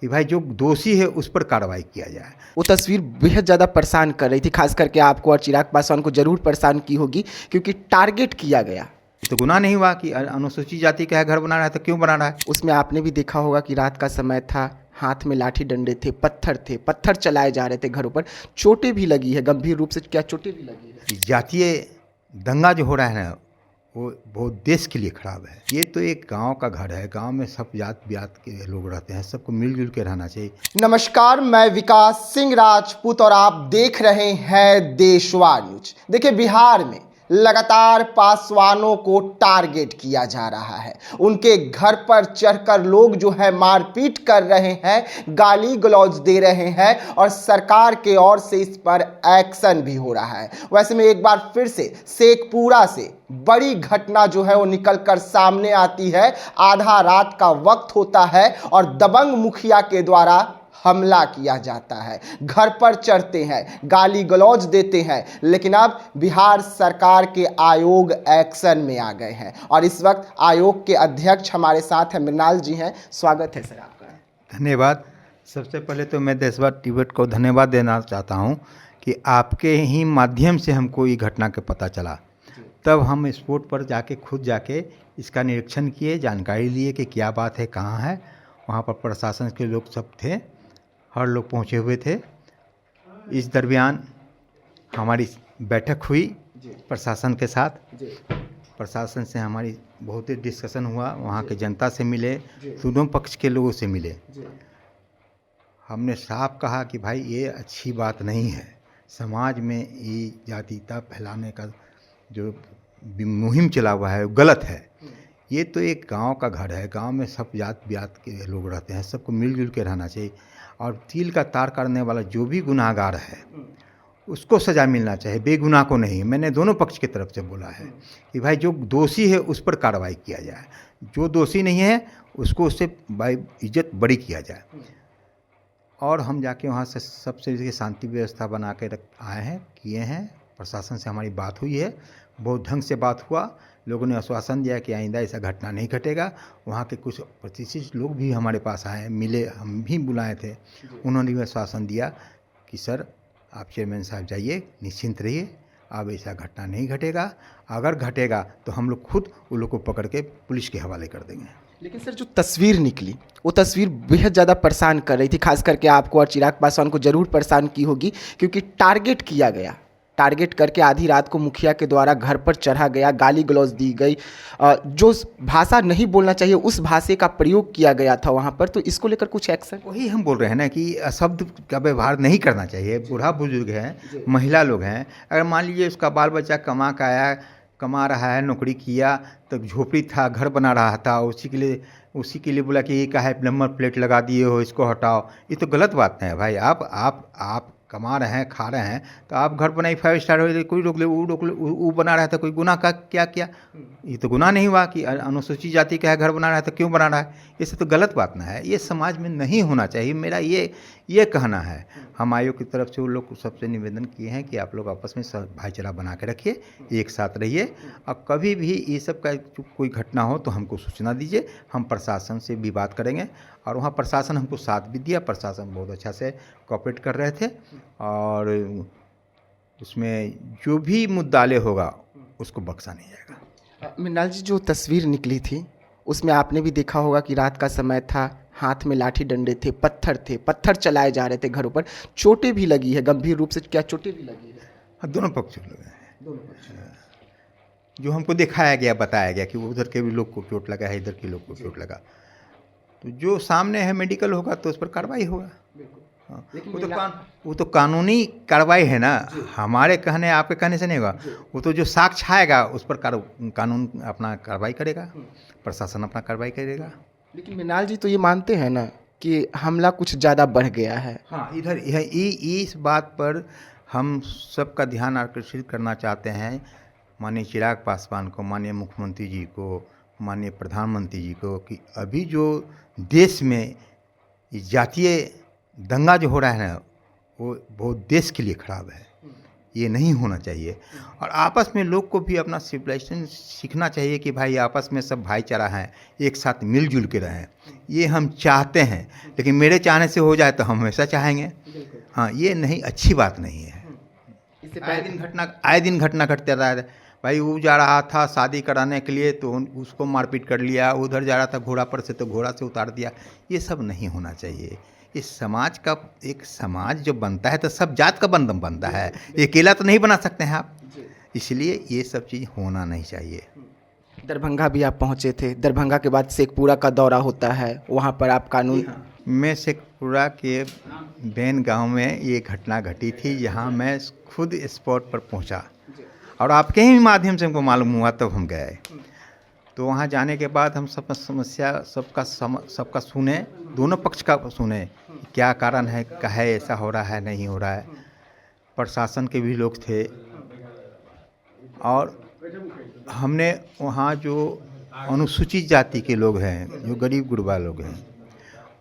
कि भाई जो दोषी है उस पर कार्रवाई किया जाए। वो तस्वीर बेहद ज़्यादा परेशान कर रही थी, खास करके आपको और चिराग पासवान को जरूर परेशान की होगी, क्योंकि टारगेट किया गया। तो गुनाह नहीं हुआ कि अनुसूचित जाति का है घर बना रहा है तो क्यों बना रहा है। उसमें आपने भी देखा होगा कि रात का समय था, हाथ में लाठी डंडे थे, पत्थर चलाए जा रहे थे घरों पर, चोटें भी लगी है, गंभीर रूप से क्या चोटें भी लगी है। जातीय दंगा जो हो रहा है ना वो बहुत देश के लिए खराब है। ये तो एक गांव का घर है, गांव में सब जात ब्यात के लोग रहते हैं, सबको मिलजुल के रहना चाहिए। नमस्कार, मैं विकास सिंह राजपूत और आप देख रहे हैं देशवा न्यूज। देखिए, बिहार में लगातार पासवानों को टारगेट किया जा रहा है। उनके घर पर चढ़कर लोग जो है मारपीट कर रहे हैं, गाली गलौज दे रहे हैं और सरकार के ओर से इस पर एक्शन भी हो रहा है। वैसे में एक बार फिर से शेखपुरा से बड़ी घटना जो है वो निकलकर सामने आती है। आधा रात का वक्त होता है और दबंग मुखिया के द्वारा हमला किया जाता है, घर पर चढ़ते हैं, गाली गलौज देते हैं। लेकिन अब बिहार सरकार के आयोग एक्शन में आ गए हैं और इस वक्त आयोग के अध्यक्ष हमारे साथ हैं, मृणाल जी हैं। स्वागत है सर आपका। धन्यवाद। सबसे पहले तो मैं देशवा टिबेट को धन्यवाद देना चाहता हूं कि आपके ही माध्यम से हमको ये घटना का पता चला। तब हम स्पॉट पर जाके खुद जाके इसका निरीक्षण किए, जानकारी लिए कि क्या बात है, कहाँ है। वहाँ पर प्रशासन के लोग सब थे, हर लोग पहुँचे हुए थे। इस दरमियान हमारी बैठक हुई प्रशासन के साथ। प्रशासन से हमारी बहुत ही डिस्कशन हुआ, वहाँ के जनता से मिले, दोनों पक्ष के लोगों से मिले। हमने साफ कहा कि भाई ये अच्छी बात नहीं है, समाज में ये जातीयता फैलाने का जो मुहिम चला हुआ है वो गलत है। ये तो एक गांव का घर है, गांव में सब जात ब्यात के लोग रहते हैं, सबको मिलजुल के रहना चाहिए। और तिल का तार करने वाला जो भी गुनाहगार है उसको सज़ा मिलना चाहिए, बेगुनाह को नहीं। मैंने दोनों पक्ष की तरफ से बोला है कि भाई जो दोषी है उस पर कार्रवाई किया जाए, जो दोषी नहीं है उसको उससे भाई इज्जत बड़ी किया जाए। और हम जाके वहाँ से सबसे शांति व्यवस्था बना के आए हैं, किए हैं। प्रशासन से हमारी बात हुई है, बहुत ढंग से बात हुआ। लोगों ने आश्वासन दिया कि आइंदा ऐसा घटना नहीं घटेगा। वहाँ के कुछ प्रतिष्ठित लोग भी हमारे पास आए, मिले, हम भी बुलाए थे। उन्होंने भी आश्वासन दिया कि सर आप चेयरमैन साहब जाइए, निश्चिंत रहिए, अब ऐसा घटना नहीं घटेगा। अगर घटेगा तो हम लोग खुद उन लोग को पकड़ के पुलिस के हवाले कर देंगे। लेकिन सर, जो तस्वीर निकली वो तस्वीर बेहद ज़्यादा परेशान कर रही थी, खास करके आपको और चिराग पासवान को जरूर परेशान की होगी, क्योंकि टारगेट किया गया। टारगेट करके आधी रात को मुखिया के द्वारा घर पर चढ़ा गया, गाली गलौज दी गई, जो भाषा नहीं बोलना चाहिए उस भाषा का प्रयोग किया गया था वहाँ पर। तो इसको लेकर कुछ एक्शन? वही हम बोल रहे हैं ना कि शब्द का व्यवहार नहीं करना चाहिए। बूढ़ा बुजुर्ग हैं, महिला लोग हैं, अगर मान लीजिए उसका बाल बच्चा कमा रहा है, नौकरी किया, तो झोपड़ी था, घर बना रहा था, उसी के लिए बोला कि ये का है, नंबर प्लेट लगा दिए हो, इसको हटाओ। ये तो गलत बात है भाई। आप कमा रहे हैं, खा रहे हैं, तो आप घर बनाई 5 स्टार हो, कोई रोक ले, वो बना रहा था, कोई गुनाह का क्या किया। ये तो गुनाह नहीं हुआ कि अनुसूचित जाति का है घर बना रहा है तो क्यों बना रहा है। ये सब तो गलत बात ना है, ये समाज में नहीं होना चाहिए। मेरा ये कहना है। हम आयोग की तरफ से उन लोग को सबसे निवेदन किए हैं कि आप लोग आपस में सब भाईचारा बना के रखिए, एक साथ रहिए, और कभी भी ये सब का कोई घटना हो तो हमको सूचना दीजिए। हम प्रशासन से भी बात करेंगे, और वहाँ प्रशासन हमको साथ भी दिया। प्रशासन बहुत अच्छा से कोऑपरेट कर रहे थे, और उसमें जो भी मुद्दाले होगा उसको बख्शा नहीं जाएगा। मृणाल जी, जो तस्वीर निकली थी उसमें आपने भी देखा होगा कि रात का समय था, हाथ में लाठी डंडे थे, पत्थर चलाए जा रहे थे घरों पर, चोटें भी लगी है, गंभीर रूप से क्या चोटें भी लगी है। हाँ, दोनों पक्ष लोग हैं। जो हमको दिखाया गया, बताया गया कि उधर के भी लोग को चोट लगा है, इधर के लोग को चोट लगा, तो जो सामने है मेडिकल होगा तो उस पर कार्रवाई होगा। हाँ, वो तो कानूनी कार्रवाई है ना, हमारे कहने आपके कहने से नहीं होगा। वो तो जो साक्ष्य आएगा उस पर कानून अपना कार्रवाई करेगा, प्रशासन अपना कार्रवाई करेगा। लेकिन मृणाल जी तो ये मानते हैं ना कि हमला कुछ ज़्यादा बढ़ गया है। हाँ, इधर इस बात पर हम सबका ध्यान आकर्षित करना चाहते हैं, माननीय चिराग पासवान को, माननीय मुख्यमंत्री जी को, माननीय प्रधानमंत्री जी को, कि अभी जो देश में जातीय दंगा जो हो रहा है ना वो बहुत देश के लिए खराब है। ये नहीं होना चाहिए। और आपस में लोग को भी अपना सिविलाइजेशन सीखना चाहिए कि भाई आपस में सब भाईचारा है, एक साथ मिलजुल के रहें। ये हम चाहते हैं, लेकिन मेरे चाहने से हो जाए तो हम हमेशा चाहेंगे। हाँ, ये नहीं, अच्छी बात नहीं है। आए दिन घटना घटते रहा है। भाई वो जा रहा था शादी कराने के लिए तो उसको मारपीट कर लिया, उधर जा रहा था घोड़ा पर से तो घोड़ा से उतार दिया। ये सब नहीं होना चाहिए। इस समाज का, एक समाज जो बनता है तो सब जात का बंधन बनता है, ये अकेला तो नहीं बना सकते हैं आप। इसलिए ये सब चीज़ होना नहीं चाहिए। दरभंगा भी आप पहुंचे थे, दरभंगा के बाद शेखपुरा का दौरा होता है, वहां पर आप कानून। मैं शेखपुरा के बेन गांव में ये घटना घटी थी, जहां मैं खुद स्पॉट पर पहुंचा और आपके ही माध्यम से हमको मालूम हुआ तब हम गए। तो वहाँ जाने के बाद हम सब समस्या सबका सुने, दोनों पक्ष का सुने, क्या कारण है, कहे ऐसा हो रहा है, नहीं हो रहा है। प्रशासन के भी लोग थे और हमने वहाँ जो अनुसूचित जाति के लोग हैं, जो गरीब गुरबा लोग हैं,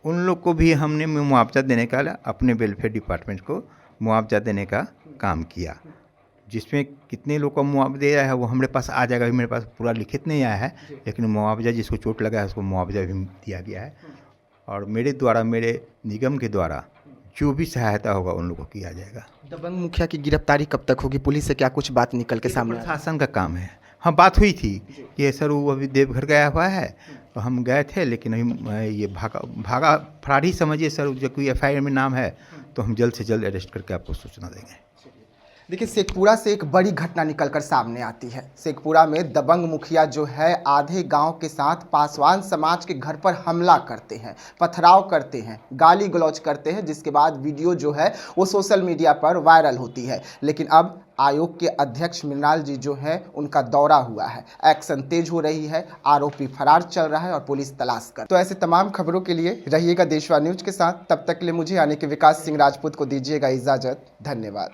उन लोग को भी हमने मुआवजा देने का, अपने वेलफेयर डिपार्टमेंट को मुआवजा देने का काम किया। जिसमें कितने लोग को मुआवजा दे रहा है वो हमारे पास आ जाएगा। मेरे पास पूरा लिखित नहीं आया है, लेकिन मुआवजा जिसको चोट लगा है उसको मुआवजा भी दिया गया है। और मेरे द्वारा, मेरे निगम के द्वारा जो भी सहायता होगा उन लोगों को किया जाएगा। दबंग मुखिया की गिरफ्तारी कब तक होगी? पुलिस से क्या कुछ बात निकल के सामने? प्रशासन का काम है। हाँ, बात हुई थी कि सर वो अभी देवघर गया हुआ है, तो हम गए थे, लेकिन अभी ये भागा फरार ही समझिए सर। जब कोई FIR में नाम है तो हम जल्द से जल्द अरेस्ट करके आपको सूचना देंगे। देखिए, शेखपुरा से एक बड़ी घटना निकलकर सामने आती है। शेखपुरा में दबंग मुखिया जो है आधे गांव के साथ पासवान समाज के घर पर हमला करते हैं, पथराव करते हैं, गाली गलौज करते हैं, जिसके बाद वीडियो जो है वो सोशल मीडिया पर वायरल होती है। लेकिन अब आयोग के अध्यक्ष मृणाल जी जो है उनका दौरा हुआ है, एक्शन तेज हो रही है, आरोपी फरार चल रहा है और पुलिस तलाश कर। तो ऐसे तमाम खबरों के लिए रहिएगा देशवा न्यूज के साथ। तब तक के लिए मुझे यानी कि विकास सिंह राजपूत को दीजिएगा इजाजत। धन्यवाद।